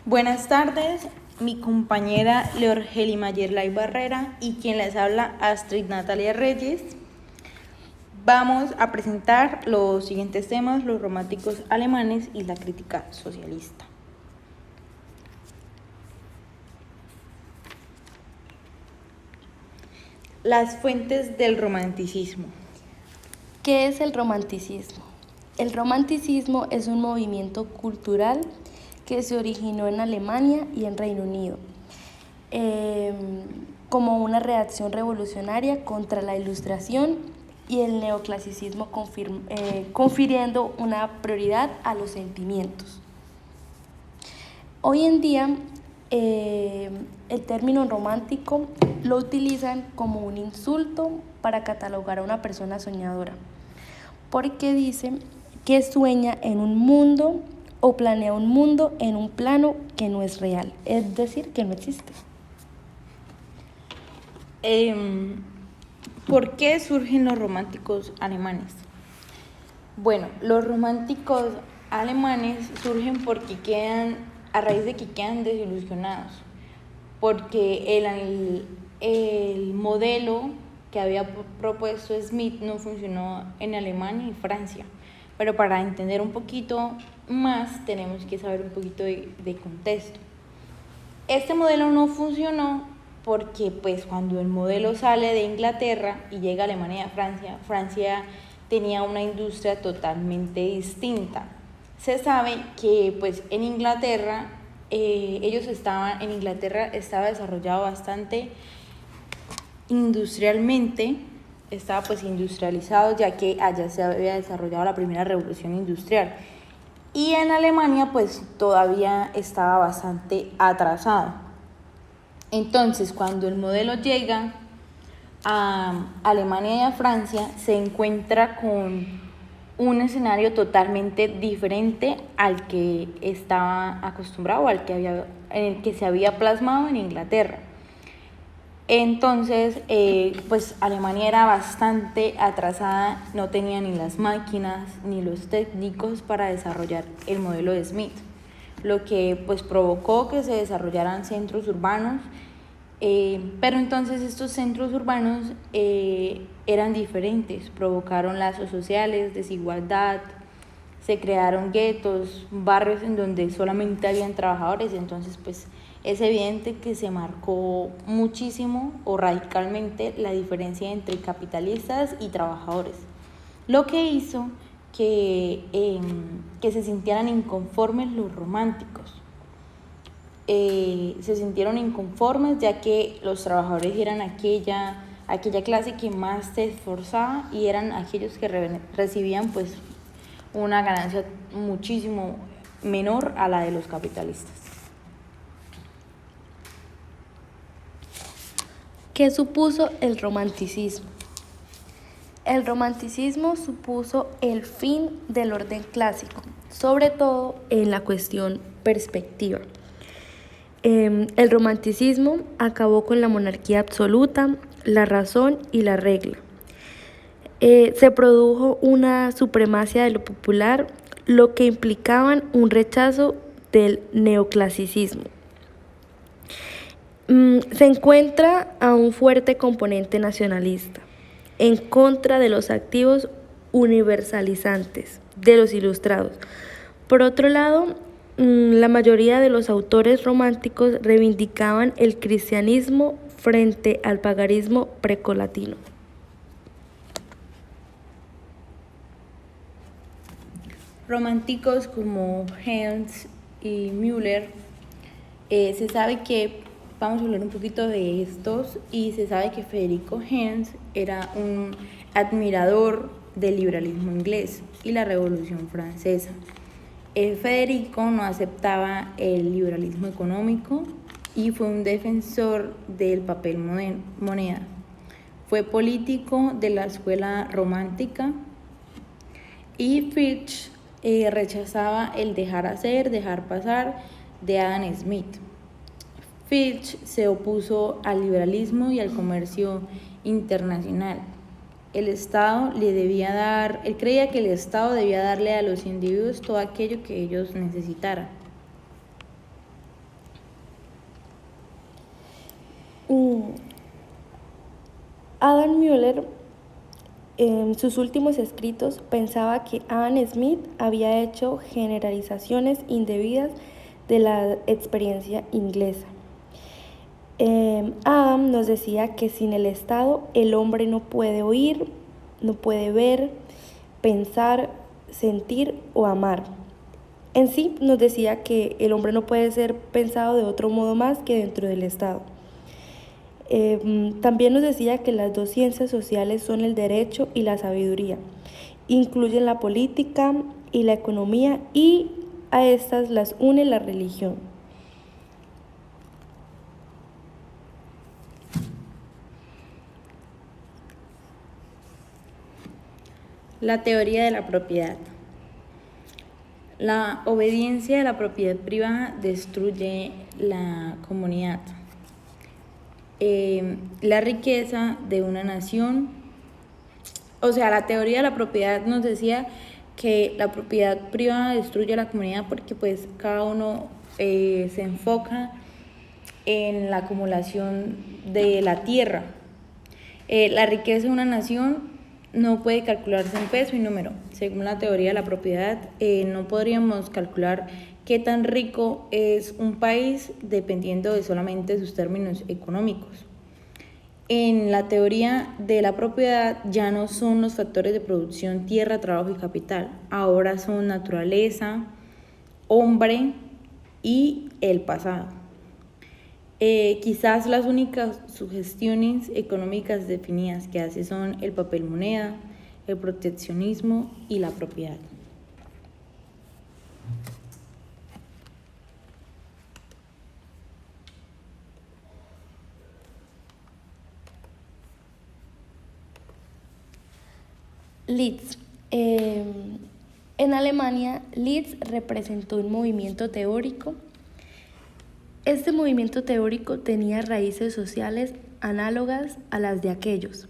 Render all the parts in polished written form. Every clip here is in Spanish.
Buenas tardes, mi compañera Leorgeli Mayerlay Barrera y quien les habla Astrid Natalia Reyes. Vamos a presentar los siguientes temas: los románticos alemanes y la crítica socialista. Las fuentes del romanticismo. ¿Qué es el romanticismo? El romanticismo es un movimiento cultural que se originó en Alemania y en Reino Unido como una reacción revolucionaria contra la Ilustración y el neoclasicismo, confiriendo una prioridad a los sentimientos. Hoy en día el término romántico lo utilizan como un insulto para catalogar a una persona soñadora, porque dicen que sueña en un mundo o planea un mundo en un plano que no es real, es decir, que no existe. ¿Por qué surgen los románticos alemanes? Bueno, los románticos alemanes surgen a raíz de que quedan desilusionados, porque el modelo que había propuesto Smith no funcionó en Alemania y Francia. Pero para entender un poquito más tenemos que saber un poquito de contexto. Este modelo no funcionó porque cuando el modelo sale de Inglaterra y llega a Alemania y a Francia, Francia tenía una industria totalmente distinta. Se sabe que en Inglaterra, estaba desarrollado bastante industrialmente, estaba industrializado, ya que allá se había desarrollado la primera revolución industrial, y en Alemania todavía estaba bastante atrasado. Entonces, cuando el modelo llega a Alemania y a Francia, se encuentra con un escenario totalmente diferente al que estaba acostumbrado, en el que se había plasmado en Inglaterra. Entonces, Alemania era bastante atrasada, no tenía ni las máquinas ni los técnicos para desarrollar el modelo de Smith, lo que provocó que se desarrollaran centros urbanos, pero entonces estos centros urbanos eran diferentes, provocaron lazos sociales, desigualdad, se crearon guetos, barrios en donde solamente habían trabajadores. Entonces es evidente que se marcó muchísimo o radicalmente la diferencia entre capitalistas y trabajadores, lo que hizo que se sintieran inconformes los románticos. Se sintieron inconformes ya que los trabajadores eran aquella clase que más se esforzaba y eran aquellos que recibían una ganancia muchísimo menor a la de los capitalistas. ¿Qué supuso el romanticismo? El romanticismo supuso el fin del orden clásico, sobre todo en la cuestión perspectiva. El romanticismo acabó con la monarquía absoluta, la razón y la regla. Se produjo una supremacía de lo popular, lo que implicaban un rechazo del neoclasicismo. Se encuentra a un fuerte componente nacionalista, en contra de los activos universalizantes, de los ilustrados. Por otro lado, la mayoría de los autores románticos reivindicaban el cristianismo frente al paganismo precolatino. Románticos como Hens y Müller, se sabe que, vamos a hablar un poquito de estos, y se sabe que Federico Hens era un admirador del liberalismo inglés y la Revolución Francesa. Federico no aceptaba el liberalismo económico y fue un defensor del papel moneda. Fue político de la escuela romántica, y Fichte rechazaba el dejar hacer, dejar pasar de Adam Smith. Fichte se opuso al liberalismo y al comercio internacional. Él creía que el Estado debía darle a los individuos todo aquello que ellos necesitaran. Adam Mueller, en sus últimos escritos, pensaba que Adam Smith había hecho generalizaciones indebidas de la experiencia inglesa. Adam nos decía que sin el Estado el hombre no puede oír, no puede ver, pensar, sentir o amar. En sí nos decía que el hombre no puede ser pensado de otro modo más que dentro del Estado. También nos decía que las dos ciencias sociales son el derecho y la sabiduría. Incluyen la política y la economía y a estas las une la religión. La teoría de la propiedad. La obediencia de la propiedad privada destruye la comunidad. La riqueza de una nación, o sea, la teoría de la propiedad nos decía que la propiedad privada destruye la comunidad porque pues cada uno se enfoca en la acumulación de la tierra. La riqueza de una nación no puede calcularse en peso y número. Según la teoría de la propiedad, no podríamos calcular qué tan rico es un país dependiendo de solamente sus términos económicos. En la teoría de la propiedad ya no son los factores de producción tierra, trabajo y capital. Ahora son naturaleza, hombre y el pasado. Quizás las únicas sugestiones económicas definidas que hace son el papel moneda, el proteccionismo y la propiedad. Leeds. En Alemania, Leeds representó un movimiento teórico. Este movimiento teórico tenía raíces sociales análogas a las de aquellos.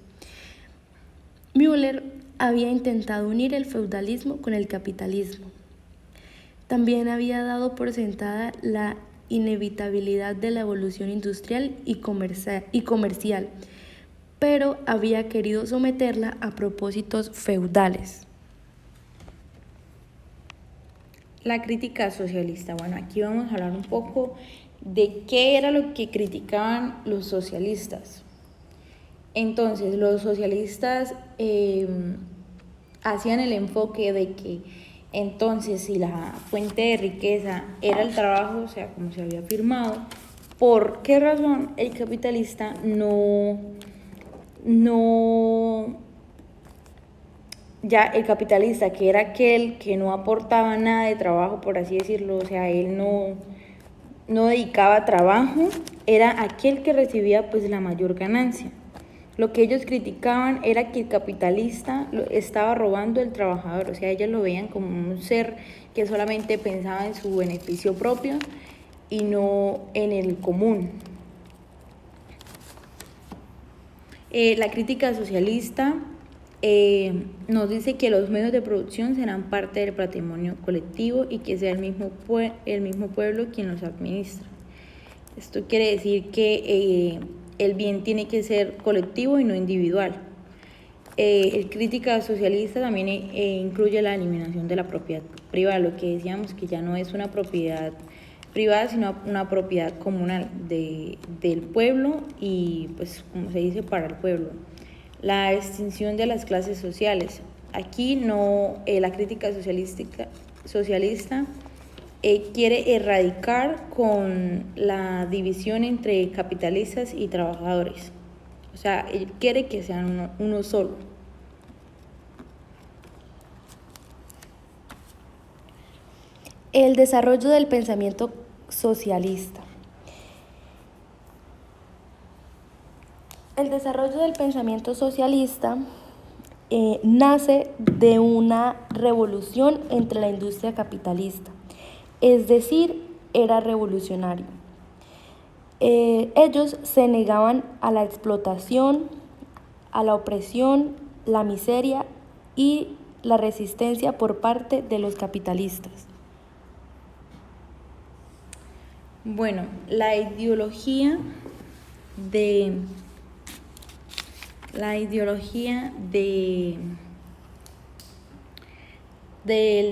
Müller había intentado unir el feudalismo con el capitalismo. También había dado por sentada la inevitabilidad de la evolución industrial y comercial, pero había querido someterla a propósitos feudales. La crítica socialista. Bueno, aquí vamos a hablar un poco de qué era lo que criticaban los socialistas. Entonces, los socialistas hacían el enfoque de que entonces si la fuente de riqueza era el trabajo, o sea, como se había afirmado, ¿por qué razón el capitalista ya el capitalista, que era aquel que no aportaba nada de trabajo, por así decirlo, o sea, él no dedicaba trabajo, era aquel que recibía pues la mayor ganancia? Lo que ellos criticaban era que el capitalista estaba robando al trabajador, o sea, ellos lo veían como un ser que solamente pensaba en su beneficio propio y no en el común. La crítica socialista nos dice que los medios de producción serán parte del patrimonio colectivo y que sea el mismo pueblo quien los administra. Esto quiere decir que el bien tiene que ser colectivo y no individual. El crítica socialista también incluye la eliminación de la propiedad privada, lo que decíamos que ya no es una propiedad privada, sino una propiedad comunal del pueblo y, pues, como se dice, para el pueblo. La extinción de las clases sociales. Aquí la crítica socialista quiere erradicar con la división entre capitalistas y trabajadores. O sea, él quiere que sean uno solo. El desarrollo del pensamiento socialista. El desarrollo del pensamiento socialista nace de una revolución entre la industria capitalista, es decir, era revolucionario. Ellos se negaban a la explotación, a la opresión, la miseria y la resistencia por parte de los capitalistas. la ideología del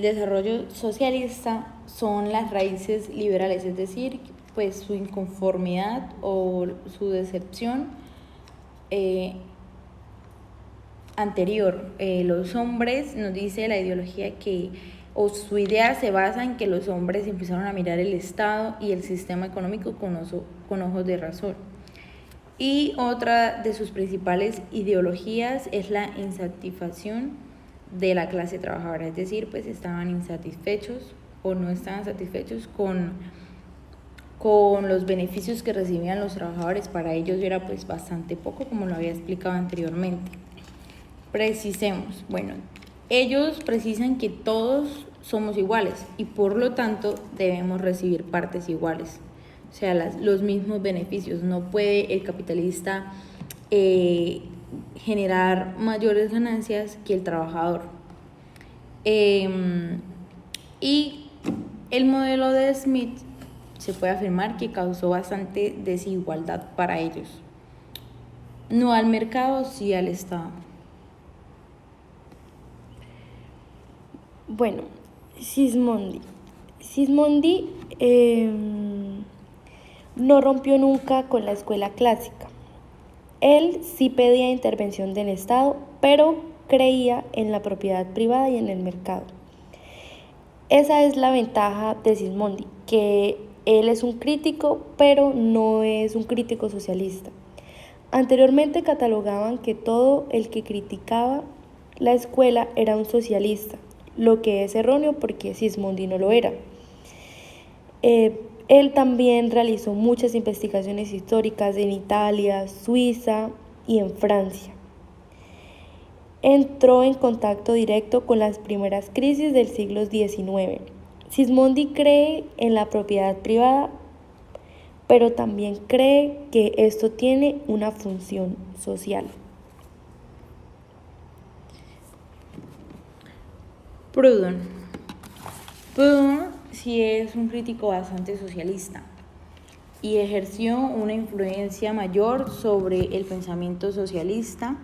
desarrollo socialista son las raíces liberales, es decir, pues su inconformidad o su decepción anterior. Los hombres, nos dice la ideología o su idea se basa en que los hombres empezaron a mirar el Estado y el sistema económico con ojos de razón. Y otra de sus principales ideologías es la insatisfacción de la clase trabajadora, es decir, pues estaban insatisfechos o no estaban satisfechos con los beneficios que recibían los trabajadores. Para ellos era pues bastante poco, como lo había explicado anteriormente. Precisemos, bueno, ellos precisan que todos somos iguales y por lo tanto debemos recibir partes iguales, o sea, los mismos beneficios. No puede el capitalista generar mayores ganancias que el trabajador. Y el modelo de Smith se puede afirmar que causó bastante desigualdad para ellos. No al mercado, sí al Estado. Bueno, Sismondi. Sismondi no rompió nunca con la escuela clásica. Él sí pedía intervención del Estado, pero creía en la propiedad privada y en el mercado. Esa es la ventaja de Sismondi, que él es un crítico, pero no es un crítico socialista. Anteriormente catalogaban que todo el que criticaba la escuela era un socialista, lo que es erróneo porque Sismondi no lo era. Él también realizó muchas investigaciones históricas en Italia, Suiza y en Francia. Entró en contacto directo con las primeras crisis del siglo XIX. Sismondi cree en la propiedad privada, pero también cree que esto tiene una función social. Proudhon sí es un crítico bastante socialista y ejerció una influencia mayor sobre el pensamiento socialista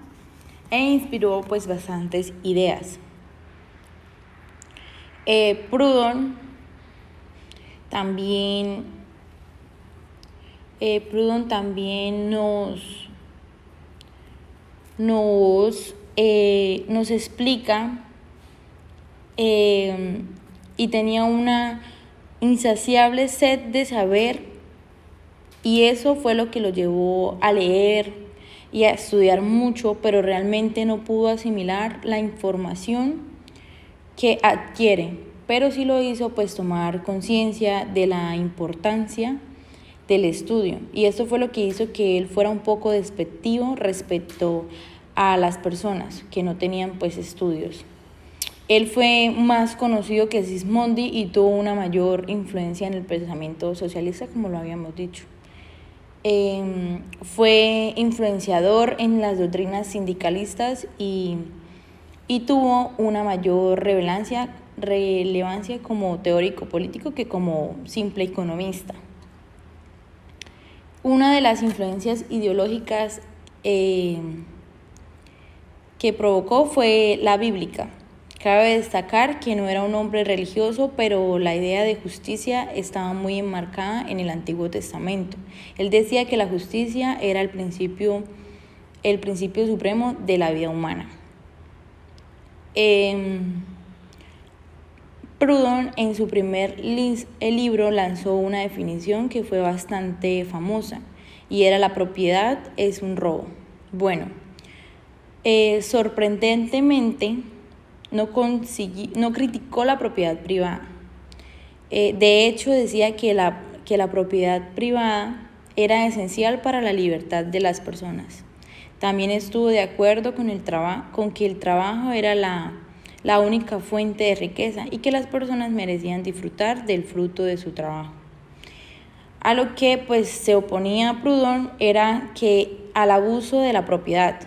e inspiró pues bastantes ideas. Proudhon también nos explica y tenía una insaciable sed de saber, y eso fue lo que lo llevó a leer y a estudiar mucho, pero realmente no pudo asimilar la información que adquiere, pero sí lo hizo pues tomar conciencia de la importancia del estudio, y esto fue lo que hizo que él fuera un poco despectivo respecto a las personas que no tenían pues estudios. Él fue más conocido que Sismondi y tuvo una mayor influencia en el pensamiento socialista, como lo habíamos dicho. Fue influenciador en las doctrinas sindicalistas y tuvo una mayor relevancia como teórico político que como simple economista. Una de las influencias ideológicas que provocó fue la bíblica. Cabe destacar que no era un hombre religioso, pero la idea de justicia estaba muy enmarcada en el Antiguo Testamento. Él decía que la justicia era el principio supremo de la vida humana. Proudhon en su primer libro lanzó una definición que fue bastante famosa, y era: la propiedad es un robo. Bueno, sorprendentemente no criticó la propiedad privada. De hecho, decía que la propiedad privada era esencial para la libertad de las personas. También estuvo de acuerdo con que el trabajo era la única fuente de riqueza y que las personas merecían disfrutar del fruto de su trabajo. A lo que pues se oponía Proudhon era que al abuso de la propiedad,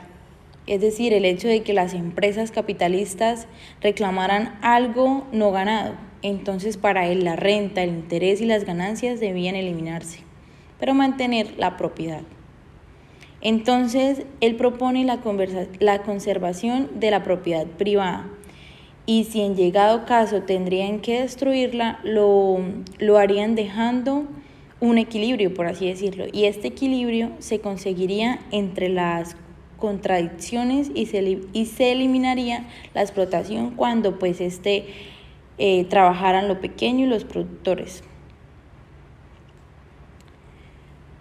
es decir, el hecho de que las empresas capitalistas reclamaran algo no ganado. Entonces, para él la renta, el interés y las ganancias debían eliminarse, pero mantener la propiedad. Entonces, él propone la conservación de la propiedad privada y si en llegado caso tendrían que destruirla, lo harían dejando un equilibrio, por así decirlo, y este equilibrio se conseguiría entre las contradicciones y se eliminaría la explotación cuando pues trabajaran lo pequeño y los productores.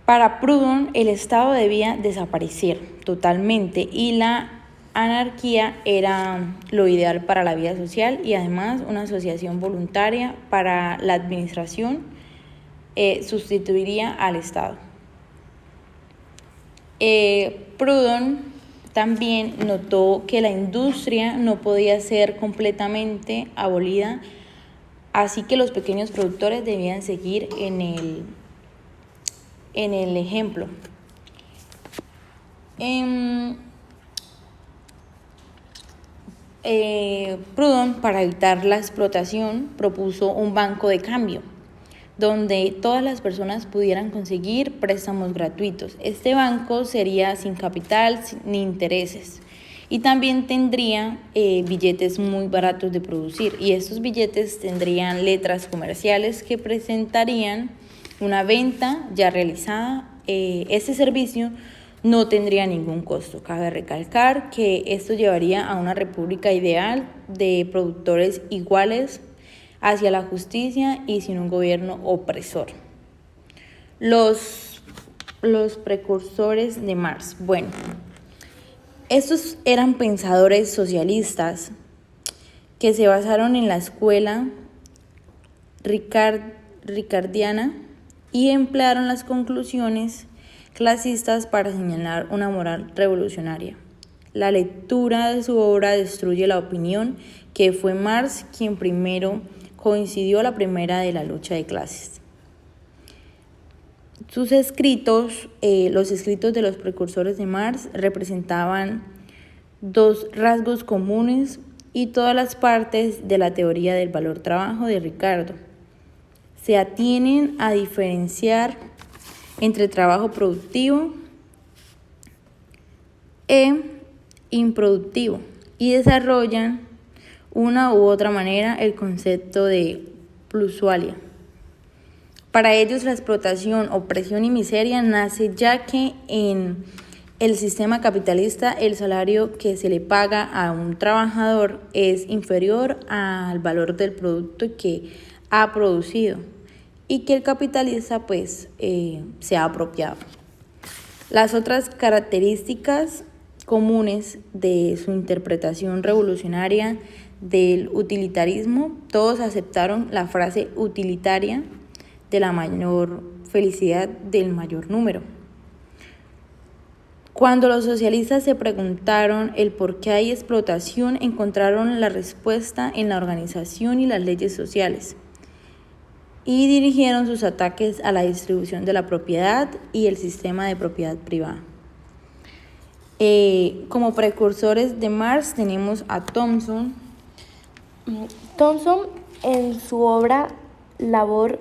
Para Proudhon, el Estado debía desaparecer totalmente y la anarquía era lo ideal para la vida social y además una asociación voluntaria para la administración sustituiría al Estado. Proudhon también notó que la industria no podía ser completamente abolida, así que los pequeños productores debían seguir en el ejemplo. Proudhon, para evitar la explotación, propuso un banco de cambio donde todas las personas pudieran conseguir préstamos gratuitos. Este banco sería sin capital ni intereses y también tendría billetes muy baratos de producir, y estos billetes tendrían letras comerciales que presentarían una venta ya realizada. Este servicio no tendría ningún costo. Cabe recalcar que esto llevaría a una república ideal de productores iguales hacia la justicia y sin un gobierno opresor. Los precursores de Marx. Bueno, estos eran pensadores socialistas que se basaron en la escuela ricardiana y emplearon las conclusiones clasistas para señalar una moral revolucionaria. La lectura de su obra destruye la opinión que fue Marx quien primero coincidió la primera de la lucha de clases. Sus escritos, los escritos de los precursores de Marx, representaban dos rasgos comunes y todas las partes de la teoría del valor trabajo de Ricardo. Se atienen a diferenciar entre trabajo productivo e improductivo y desarrollan una u otra manera el concepto de plusvalía. Para ellos la explotación, opresión y miseria nace ya que en el sistema capitalista el salario que se le paga a un trabajador es inferior al valor del producto que ha producido y que el capitalista se ha apropiado. Las otras características comunes de su interpretación revolucionaria del utilitarismo, todos aceptaron la frase utilitaria de la mayor felicidad del mayor número. Cuando los socialistas se preguntaron el por qué hay explotación, encontraron la respuesta en la organización y las leyes sociales y dirigieron sus ataques a la distribución de la propiedad y el sistema de propiedad privada. Como precursores de Marx tenemos a Thomson. Thomson, en su obra Labor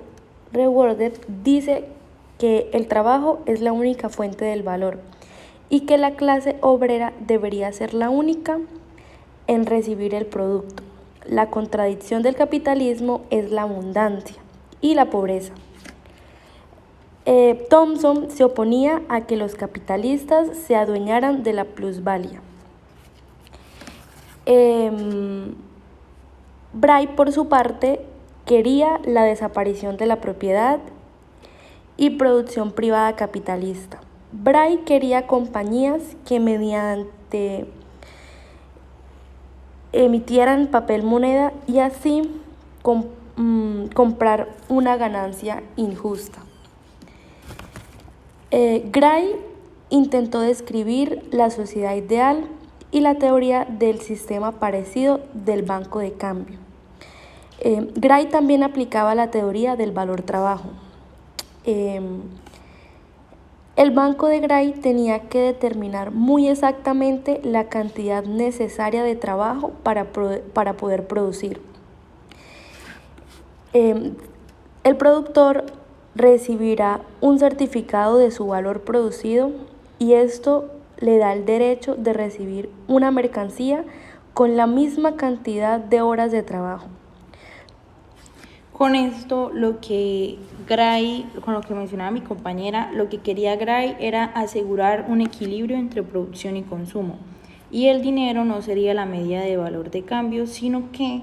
Rewarded, dice que el trabajo es la única fuente del valor y que la clase obrera debería ser la única en recibir el producto. La contradicción del capitalismo es la abundancia y la pobreza. Thomson se oponía a que los capitalistas se adueñaran de la plusvalía. Bray, por su parte, quería la desaparición de la propiedad y producción privada capitalista. Bray quería compañías que mediante emitieran papel moneda y así comprar una ganancia injusta. Gray intentó describir la sociedad ideal y la teoría del sistema parecido del banco de cambio. Gray también aplicaba la teoría del valor trabajo. El banco de Gray tenía que determinar muy exactamente la cantidad necesaria de trabajo para poder producir. El productor recibirá un certificado de su valor producido y esto le da el derecho de recibir una mercancía con la misma cantidad de horas de trabajo. Con esto, con lo que mencionaba mi compañera, lo que quería Gray era asegurar un equilibrio entre producción y consumo. Y el dinero no sería la medida de valor de cambio, sino que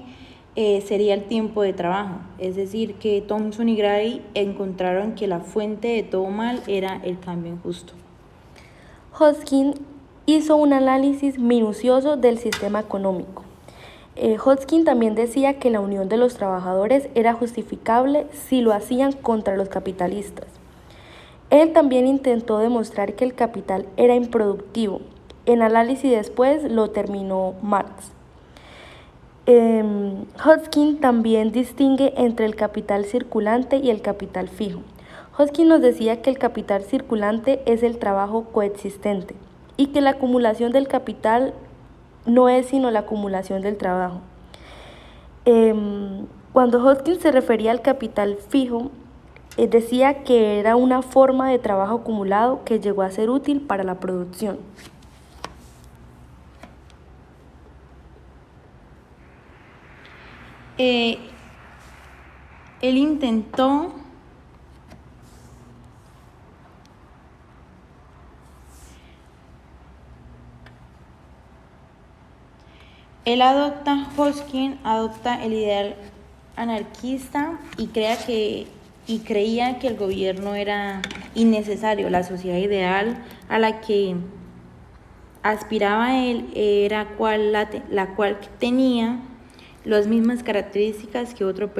sería el tiempo de trabajo. Es decir, que Thomson y Gray encontraron que la fuente de todo mal era el cambio injusto. Hodgkin hizo un análisis minucioso del sistema económico. Hodgkin también decía que la unión de los trabajadores era justificable si lo hacían contra los capitalistas. Él también intentó demostrar que el capital era improductivo. En análisis después lo terminó Marx. Hodgkin también distingue entre el capital circulante y el capital fijo. Hodgkin nos decía que el capital circulante es el trabajo coexistente y que la acumulación del capital no es sino la acumulación del trabajo. Cuando Hodgkin se refería al capital fijo, decía que era una forma de trabajo acumulado que llegó a ser útil para la producción. Él intentó Hodgkin adopta el ideal anarquista y creía que el gobierno era innecesario. La sociedad ideal a la que aspiraba él era la cual tenía las mismas características que otro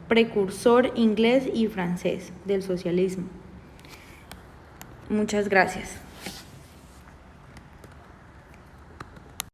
precursor inglés y francés del socialismo. Muchas gracias.